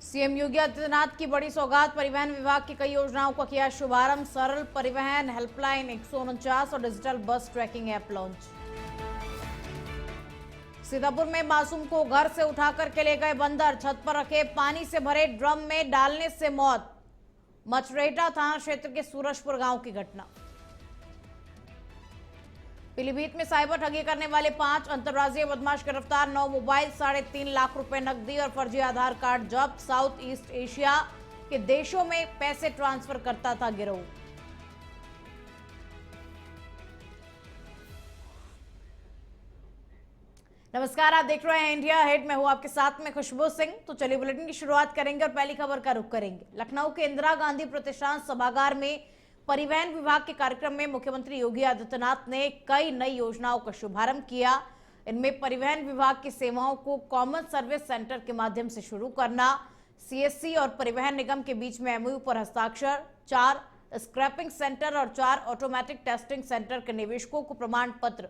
CM Yogi Adityanath की बड़ी सौगात, परिवहन विभाग की कई योजनाओं का किया शुभारंभ। सरल परिवहन हेल्पलाइन 149 और digital bus tracking app launch. Sitapur में मासूम को घर से उठाकर के ले गए बंदर, छत पर रखे पानी से भरे ड्रम में डालने से मौत। मचरेटा थाना क्षेत्र के सूरजपुर गांव की घटना। पीलीभीत में साइबर ठगी करने वाले 5 अंतर्राज्यीय बदमाश गिरफ्तार। 9 मोबाइल, 3.5 लाख रुपए नकदी और फर्जी आधार कार्ड जब्त। साउथ ईस्ट एशिया के देशों में पैसे ट्रांसफर करता था गिरोह। नमस्कार, आप देख रहे हैं इंडिया हेड। मैं हूं आपके साथ में खुशबू सिंह। तो चलिए बुलेटिन की शुरुआत करेंगे और पहली खबर का रुख करेंगे। लखनऊ के इंदिरा गांधी प्रतिष्ठान सभागार में परिवहन विभाग के कार्यक्रम में मुख्यमंत्री योगी आदित्यनाथ ने कई नई योजनाओं का शुभारंभ किया। इनमें परिवहन विभाग की सेवाओं को कॉमन सर्विस सेंटर के माध्यम से शुरू करना, सीएससी और परिवहन निगम के बीच में एमओयू पर हस्ताक्षर, 4 स्क्रैपिंग सेंटर और 4 ऑटोमेटिक टेस्टिंग सेंटर के निवेशकों को प्रमाण पत्र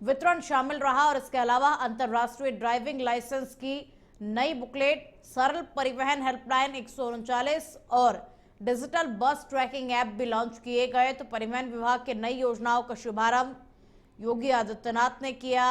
वितरण शामिल रहा। और इसके अलावा अंतर्राष्ट्रीय ड्राइविंग लाइसेंस की नई बुकलेट, सरल परिवहन हेल्पलाइन 139 और डिजिटल बस ट्रैकिंग ऐप भी लॉन्च किए गए। तो परिवहन विभाग के नई योजनाओं का शुभारंभ योगी आदित्यनाथ ने किया।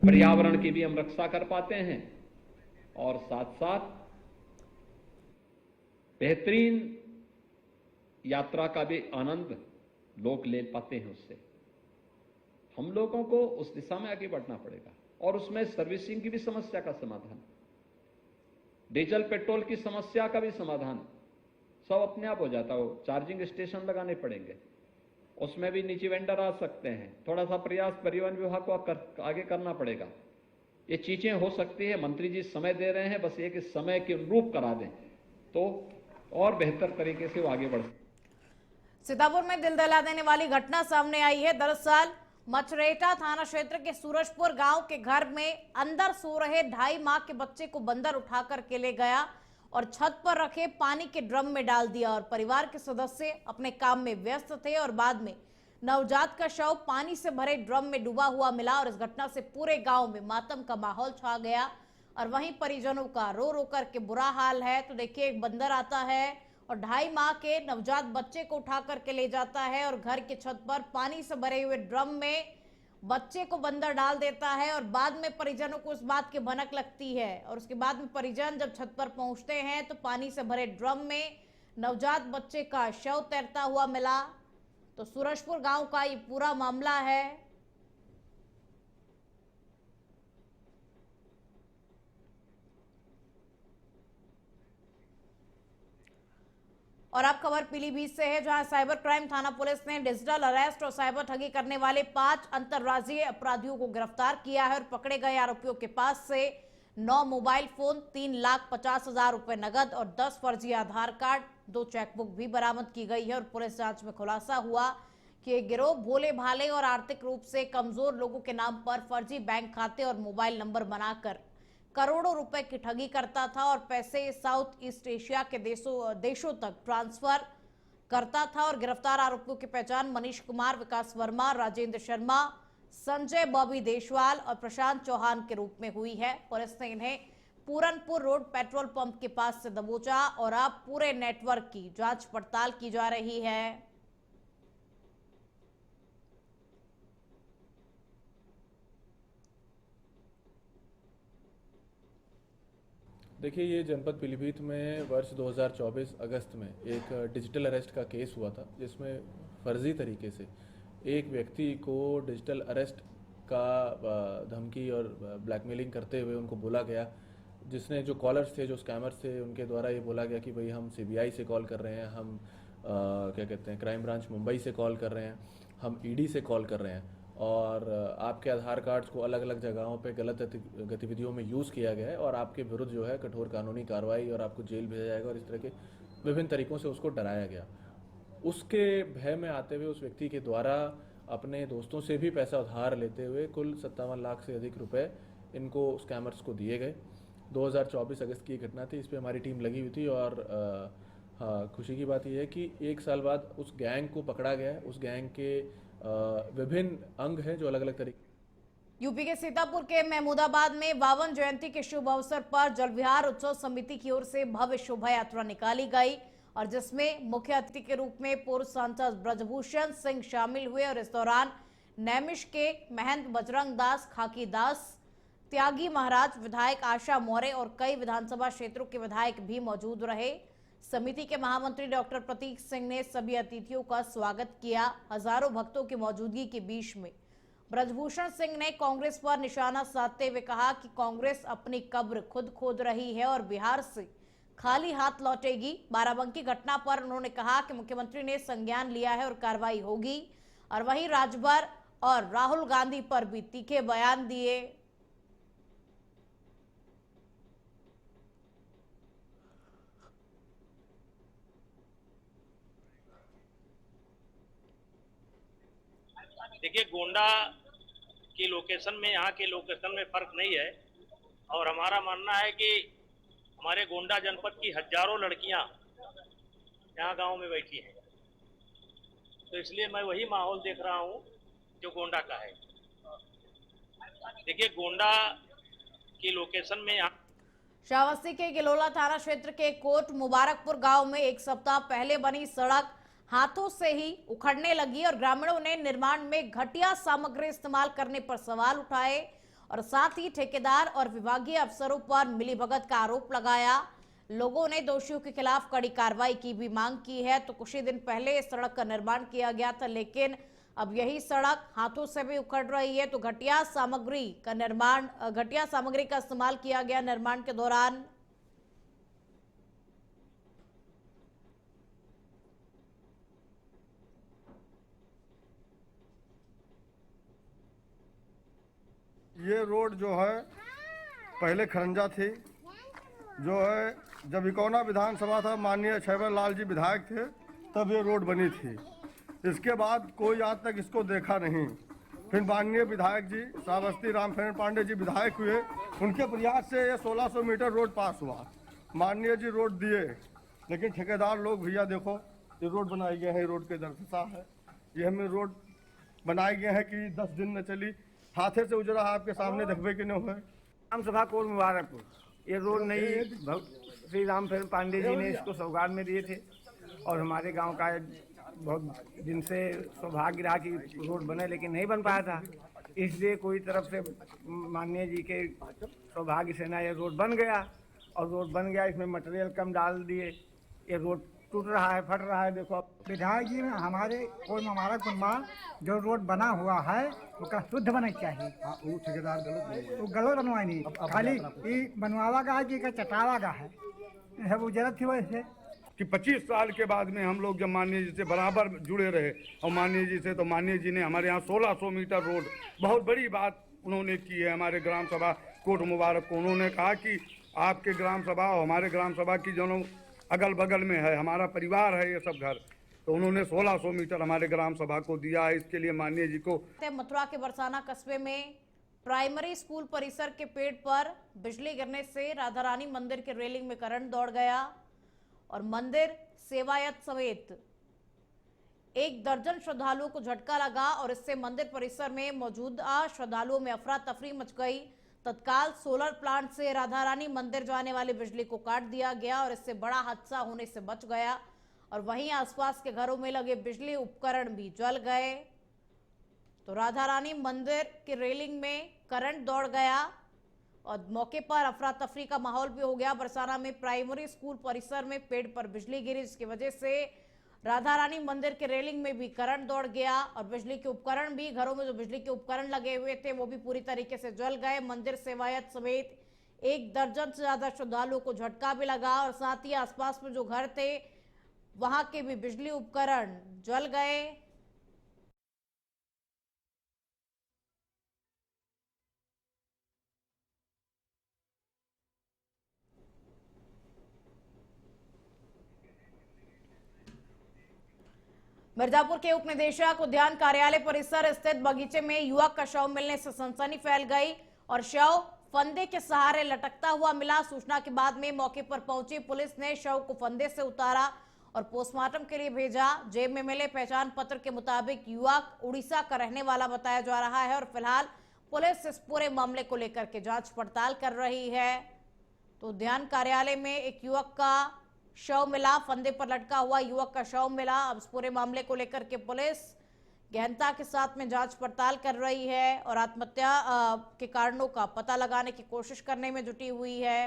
पर्यावरण की भी हम रक्षा कर पाते हैं और साथ साथ बेहतरीन यात्रा का भी आनंद लोग ले पाते हैं। उससे हम लोगों को उस दिशा में आगे बढ़ना पड़ेगा और उसमें सर्विसिंग की भी समस्या का समाधान, डीजल पेट्रोल की समस्या का भी समाधान सब अपने आप हो जाता हो। चार्जिंग स्टेशन लगाने पड़ेंगे, उसमें भी निजी वेंडर आ सकते हैं। थोड़ा सा प्रयास परिवहन विभाग को आगे करना पड़ेगा। ये चीजें हो सकती है। मंत्री जी समय दे रहे हैं, बस ये कि समय के अनुरूप करा दें तो और बेहतर तरीके से वो आगे बढ़। सीतापुर में दिल दहला देने वाली घटना सामने आई है। दरअसल मचरेटा थाना क्षेत्र के सूरजपुर गांव के घर में अंदर सो रहे 2.5 माह के बच्चे को बंदर उठाकर के ले गया और छत पर रखे पानी के ड्रम में डाल दिया। और परिवार के सदस्य अपने काम में व्यस्त थे और बाद में नवजात का शव पानी से भरे ड्रम में डूबा हुआ मिला। और इस घटना से पूरे गांव में मातम का माहौल छा गया और वहीं परिजनों का रो रो करके बुरा हाल है। तो देखिए, एक बंदर आता है और 2.5 माह के नवजात बच्चे को उठा करके ले जाता है और घर की छत पर पानी से भरे हुए ड्रम में बच्चे को बंदर डाल देता है। और बाद में परिजनों को इस बात की भनक लगती है और उसके बाद में परिजन जब छत पर पहुंचते हैं तो पानी से भरे ड्रम में नवजात बच्चे का शव तैरता हुआ मिला। तो सूरजपुर गांव का ये पूरा मामला है। और अब खबर पीलीभीत से है, जहां साइबर क्राइम थाना पुलिस ने डिजिटल अरेस्ट और साइबर ठगी करने वाले 5 अंतर्राज्यीय अपराधियों को गिरफ्तार किया है। और पकड़े गए आरोपियों के पास से 9 मोबाइल फोन, 3,50,000 रुपए नगद और 10 फर्जी आधार कार्ड, 2 चेकबुक भी बरामद की गई है। और पुलिस जांच में खुलासा हुआ कि ये गिरोह भोले भाले और आर्थिक रूप से कमजोर लोगों के नाम पर फर्जी बैंक खाते और मोबाइल नंबर बनाकर करोड़ों रुपए की ठगी करता था और पैसे साउथ ईस्ट एशिया के देशों तक ट्रांसफर करता था। और गिरफ्तार आरोपियों की पहचान मनीष कुमार, विकास वर्मा, राजेंद्र शर्मा, संजय बॉबी देशवाल और प्रशांत चौहान के रूप में हुई है। पुलिस ने इन्हें पूरनपुर रोड पेट्रोल पंप के पास से दबोचा और अब पूरे नेटवर्क की जांच पड़ताल की जा रही है। देखिए, ये जनपद पीलीभीत में वर्ष 2024 अगस्त में एक डिजिटल अरेस्ट का केस हुआ था, जिसमें फर्जी तरीके से एक व्यक्ति को डिजिटल अरेस्ट का धमकी और ब्लैकमेलिंग करते हुए उनको बोला गया, जिसने जो कॉलर्स थे, जो स्कैमर्स थे, उनके द्वारा ये बोला गया कि भाई हम सीबीआई से कॉल कर रहे हैं, हम क्या कहते हैं क्राइम ब्रांच मुंबई से कॉल कर रहे हैं, हम ईडी से कॉल कर रहे हैं और आपके आधार कार्ड्स को अलग अलग जगहों पे गलत गतिविधियों में यूज़ किया गया है और आपके विरुद्ध जो है कठोर कानूनी कार्रवाई और आपको जेल भेजा जाएगा और इस तरह के विभिन्न तरीकों से उसको डराया गया। उसके भय में आते हुए उस व्यक्ति के द्वारा अपने दोस्तों से भी पैसा उधार लेते हुए कुल 57 लाख से अधिक रुपए इनको स्कैमर्स को दिए गए 2024 अगस्त की घटना थी। इस पे हमारी टीम लगी हुई थी और हाँ, खुशी की बात यह है कि 1 साल बाद उस गैंग को पकड़ा गया है। उस गैंग के विभिन्न अंग हैं जो अलग अलग तरीके। यूपी के सीतापुर के महमूदाबाद में 52 जयंती के शुभ अवसर पर जल विहार उत्सव समिति की ओर से भव्य शोभा यात्रा निकाली गई और जिसमें मुख्य अतिथि के रूप में पूर्व सांसद ब्रजभूषण सिंह शामिल हुए और इस दौरान नैमिष के महंत बजरंग दास, खाकी दास, त्यागी महाराज, विधायक आशा मौर्य और कई विधानसभा क्षेत्रों के विधायक भी मौजूद रहे। समिति के महामंत्री डॉक्टर प्रतीक सिंह ने सभी अतिथियों का स्वागत किया। हजारों भक्तों की मौजूदगी के बीच में ब्रजभूषण सिंह ने कांग्रेस पर निशाना साधते हुए कहा कि कांग्रेस अपनी कब्र खुद खोद रही है और बिहार से खाली हाथ लौटेगी। बाराबंकी घटना पर उन्होंने कहा कि मुख्यमंत्री ने संज्ञान लिया है और कार्रवाई होगी और वहीं राजभर और राहुल गांधी पर भी तीखे बयान दिए। देखिए, गोंडा की लोकेशन में यहाँ के लोकेशन में फर्क नहीं है और हमारा मानना है कि हमारे गोंडा जनपद की हजारों लड़कियां यहाँ गांव में बैठी हैं, तो इसलिए मैं वही माहौल देख रहा हूँ जो गोंडा का है। देखिए, गोंडा की लोकेशन में श्रावस्ती के गिलोला थाना क्षेत्र के कोट मुबारकपुर गांव में एक सप्ताह पहले बनी सड़क हाथों से ही उखड़ने लगी और ग्रामीणों ने निर्माण में घटिया सामग्री इस्तेमाल करने पर सवाल उठाए और साथ ही ठेकेदार और विभागीय अफसरों पर मिलीभगत का आरोप लगाया। लोगों ने दोषियों के खिलाफ कड़ी कार्रवाई की भी मांग की है। तो कुछ ही दिन पहले इस सड़क का निर्माण किया गया था, लेकिन अब यही सड़क हाथों से भी उखड़ रही है। तो घटिया सामग्री का इस्तेमाल किया गया निर्माण के दौरान। ये रोड जो है पहले खरंजा थी, जो है जब इकौना विधानसभा था, माननीय छैबर लाल जी विधायक थे, तब ये रोड बनी थी। इसके बाद कोई आज तक इसको देखा नहीं। फिर माननीय विधायक जी श्रावस्ती रामचरण पांडे जी विधायक हुए, उनके प्रयास से ये 1600 मीटर रोड पास हुआ। माननीय जी रोड दिए, लेकिन ठेकेदार लोग भैया देखो ये रोड बनाई गए हैं, रोड के दरसा है। ये हमें रोड बनाए गए हैं कि 10 दिन न चली, हाथे से उजरा आपके सामने देखबे कि नहीं हुए। रामसभा कोट मुबारकपुर, ये रोड नहीं श्री रामचरण पांडे जी ने इसको सौगात में दिए थे और हमारे गांव का बहुत दिन से सौभाग्य रहा कि रोड बने, लेकिन नहीं बन पाया था। इसलिए कोई तरफ से माननीय जी के सौभाग्य से ना ये रोड बन गया और रोड बन गया, इसमें मटेरियल कम डाल दिए, ये रोड टूट रहा है, फट रहा है। देखो विधायक जी हमारे कोई मुबारकपुर में जो रोड बना हुआ है उसका शुद्ध बना चाहिए। वो ठेकेदार गलत बनवाई नहीं, खाली ये बनवावा का है कि चटावा का है, वो जरूरत थी वैसे कि 25 साल के बाद में हम लोग जब माननीय जी से बराबर जुड़े रहे और माननीय जी से, तो माननीय जी ने हमारे यहाँ 1600 मीटर रोड, बहुत बड़ी बात उन्होंने की है हमारे ग्राम सभा कोट मुबारक को। उन्होंने कहा कि आपके ग्राम सभा और हमारे ग्राम सभा की दोनों अगल बगल में है, हमारा परिवार है ये सब घर, तो उन्होंने 1600 मीटर हमारे ग्राम सभा को दिया है। इसके लिए माननीय जी को। मथुरा के बरसाना कस्बे में प्राइमरी स्कूल परिसर के पेड़ पर बिजली गिरने से राधा रानी मंदिर के रेलिंग में करंट दौड़ गया और मंदिर सेवायत समेत 1 दर्जन श्रद्धालुओं को झटका लगा और इससे मंदिर परिसर में मौजूदा श्रद्धालुओं में अफरा तफरी मच गई। तत्काल सोलर प्लांट से राधा रानी मंदिर जाने वाली बिजली को काट दिया गया और इससे बड़ा हादसा होने से बच गया और वहीं आसपास के घरों में लगे बिजली उपकरण भी जल गए। तो राधा रानी मंदिर की रेलिंग में करंट दौड़ गया और मौके पर अफरा तफरी का माहौल भी हो गया। बरसाना में प्राइमरी स्कूल परिसर में पेड़ पर बिजली गिरी, जिसकी वजह से राधा रानी मंदिर के रेलिंग में भी करंट दौड़ गया और बिजली के उपकरण भी, घरों में जो बिजली के उपकरण लगे हुए थे वो भी पूरी तरीके से जल गए। मंदिर सेवायत समेत 1 दर्जन से ज्यादा श्रद्धालुओं को झटका भी लगा और साथ ही आसपास में जो घर थे वहां के भी बिजली उपकरण जल गए। मिर्जापुर के उप निदेशक उद्यान कार्यालय परिसर स्थित बगीचे में युवक का शव मिलने से सनसनी फैल गई और शव फंदे के सहारे लटकता हुआ मिला। सूचना के बाद में मौके पर पहुंची पुलिस ने शव को फंदे से उतारा और पोस्टमार्टम के लिए भेजा। जेब में मिले पहचान पत्र के मुताबिक युवक उड़ीसा का रहने वाला बताया जा रहा है और फिलहाल पुलिस इस पूरे मामले को लेकर के जांच पड़ताल कर रही है। तो उद्यान कार्यालय में एक युवक का शव मिला, फंदे पर लटका हुआ युवक का शव मिला। अब इस पूरे मामले को लेकर के पुलिस गहनता के साथ में जांच पड़ताल कर रही है और आत्महत्या के कारणों का पता लगाने की कोशिश करने में जुटी हुई है।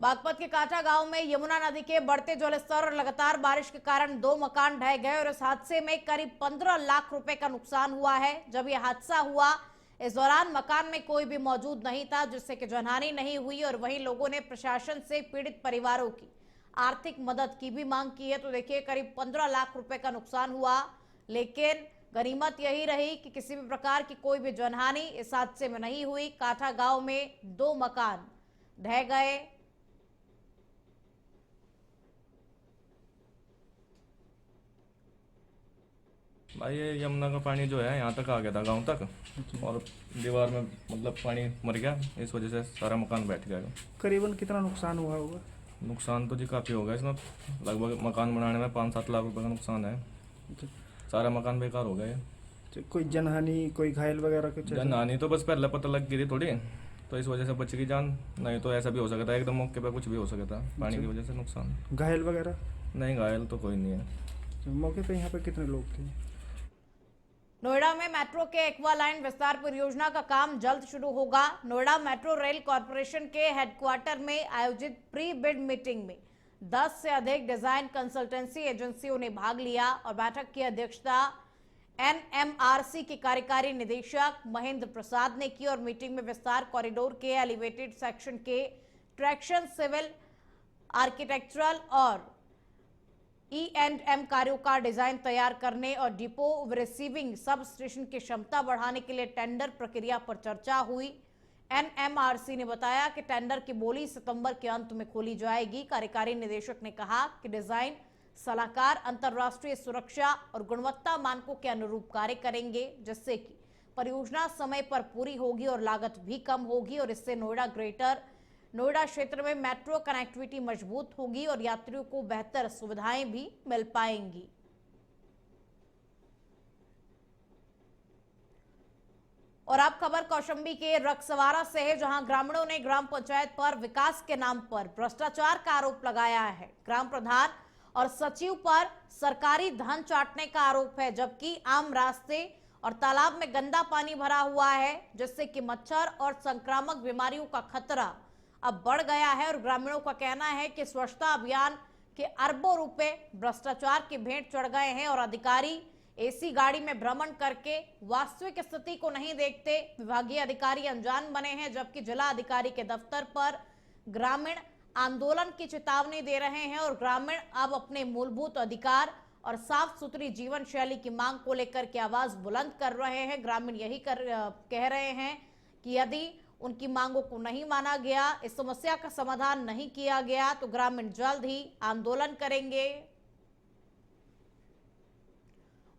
बागपत के काटा गांव में यमुना नदी के बढ़ते जलस्तर और लगातार बारिश के कारण 2 मकान ढह गए और इस हादसे में करीब 15 लाख रुपए का नुकसान हुआ है। जब यह हादसा हुआ इस दौरान मकान में कोई भी मौजूद नहीं था, जिससे कि जनहानि नहीं हुई और वहीं लोगों ने प्रशासन से पीड़ित परिवारों की आर्थिक मदद की भी मांग की है। तो देखिए करीब 15 लाख रुपए का नुकसान हुआ, लेकिन गनीमत यही रही कि किसी भी प्रकार की कोई भी जनहानि इस हादसे में नहीं हुई। काठा गांव में 2 मकान ढह गए। भाई ये यमुना का पानी जो है यहाँ तक आ गया था गांव तक और दीवार में मतलब पानी मर गया, इस वजह से सारा मकान बैठ गया। करीबन कितना नुकसान हुआ होगा? नुकसान तो जी काफ़ी होगा इसमें, लगभग मकान बनाने में 5-7 लाख रुपए का नुकसान है। सारा मकान बेकार हो गया। कोई जनहानि, कोई घायल वगैरह कुछ? जनहानि तो बस पहले पता लग गई थी थोड़ी, तो इस वजह से बच गई जान, नहीं तो ऐसा भी हो सकता है एकदम मौके पर कुछ भी हो सकता है, पानी की वजह से नुकसान। घायल वगैरह? नहीं, घायल तो कोई नहीं है। मौके पे यहाँ पे कितने लोग थे? नोएडा में मेट्रो के एक्वा लाइन विस्तार परियोजना का काम जल्द शुरू होगा। नोएडा मेट्रो रेल कॉरपोरेशन के हेडक्वार्टर में आयोजित प्री बिड मीटिंग में 10 से अधिक डिजाइन कंसल्टेंसी एजेंसियों ने भाग लिया और बैठक की अध्यक्षता एनएमआरसी के कार्यकारी निदेशक महेंद्र प्रसाद ने की और मीटिंग में विस्तार कॉरिडोर के एलिवेटेड सेक्शन के ट्रैक्शन, सिविल, आर्किटेक्चरल और E&M कार्यों का डिजाइन तैयार करने और डिपो रिसीविंग सब स्टेशन की क्षमता बढ़ाने के लिए टेंडर प्रक्रिया पर चर्चा हुई। एनएमआरसी ने बताया कि टेंडर की बोली सितंबर के अंत में खोली जाएगी। कार्यकारी निदेशक ने कहा कि डिजाइन सलाहकार अंतर्राष्ट्रीय सुरक्षा और गुणवत्ता मानकों के अनुरूप कार्य करेंगे, जिससे कि परियोजना समय पर पूरी होगी और लागत भी कम होगी और इससे नोएडा क्षेत्र में मेट्रो कनेक्टिविटी मजबूत होगी और यात्रियों को बेहतर सुविधाएं भी मिल पाएंगी। और अब खबर कौशंबी के रक्सवारा से है, जहां ग्रामीणों ने ग्राम पंचायत पर विकास के नाम पर भ्रष्टाचार का आरोप लगाया है। ग्राम प्रधान और सचिव पर सरकारी धन चाटने का आरोप है, जबकि आम रास्ते और तालाब में गंदा पानी भरा हुआ है, जिससे कि मच्छर और संक्रामक बीमारियों का खतरा अब बढ़ गया है। और ग्रामीणों का कहना है कि स्वच्छता अभियान के अरबों रुपए भ्रष्टाचार की भेंट चढ़ गए हैं और अधिकारी एसी गाड़ी में भ्रमण करके वास्तविक स्थिति को नहीं देखते। विभागीय अधिकारी अनजान बने हैं, जबकि जिला अधिकारी के दफ्तर पर ग्रामीण आंदोलन की चेतावनी दे रहे हैं और ग्रामीण अब अपने मूलभूत अधिकार और साफ सुथरी जीवन शैली की मांग को लेकर के आवाज बुलंद कर रहे हैं। ग्रामीण यही कह रहे हैं कि यदि उनकी मांगों को नहीं माना गया, इस समस्या का समाधान नहीं किया गया, तो ग्रामीण जल्द ही आंदोलन करेंगे।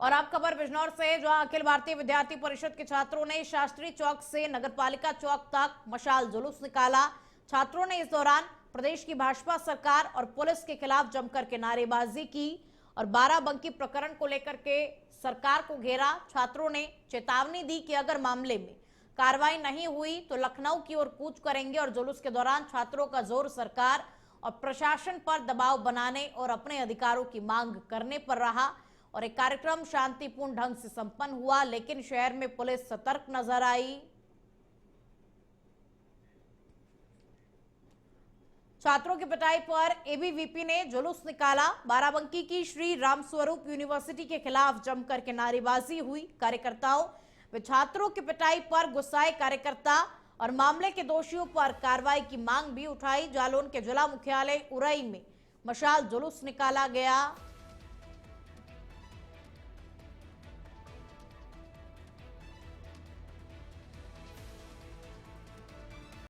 और अब खबर बिजनौर से, जहां अखिल भारतीय विद्यार्थी परिषद के छात्रों ने शास्त्री चौक से नगरपालिका चौक तक मशाल जुलूस निकाला। छात्रों ने इस दौरान प्रदेश की भाजपा सरकार और पुलिस के खिलाफ जमकर के नारेबाजी की और बाराबंकी प्रकरण को लेकर के सरकार को घेरा। छात्रों ने चेतावनी दी कि अगर मामले में कार्रवाई नहीं हुई तो लखनऊ की ओर कूच करेंगे और जुलूस के दौरान छात्रों का जोर सरकार और प्रशासन पर दबाव बनाने और अपने अधिकारों की मांग करने पर रहा। और एक कार्यक्रम शांतिपूर्ण ढंग से संपन्न हुआ, लेकिन शहर में पुलिस सतर्क नजर आई। छात्रों की पिटाई पर एबीवीपी ने जुलूस निकाला। बाराबंकी की श्री रामस्वरूप यूनिवर्सिटी के खिलाफ जमकर के नारेबाजी हुई। कार्यकर्ताओं व छात्रों की पिटाई पर गुस्साए कार्यकर्ता और मामले के दोषियों पर कार्रवाई की मांग भी उठाई। जालौन के जिला मुख्यालय उरई में मशाल जुलूस निकाला गया।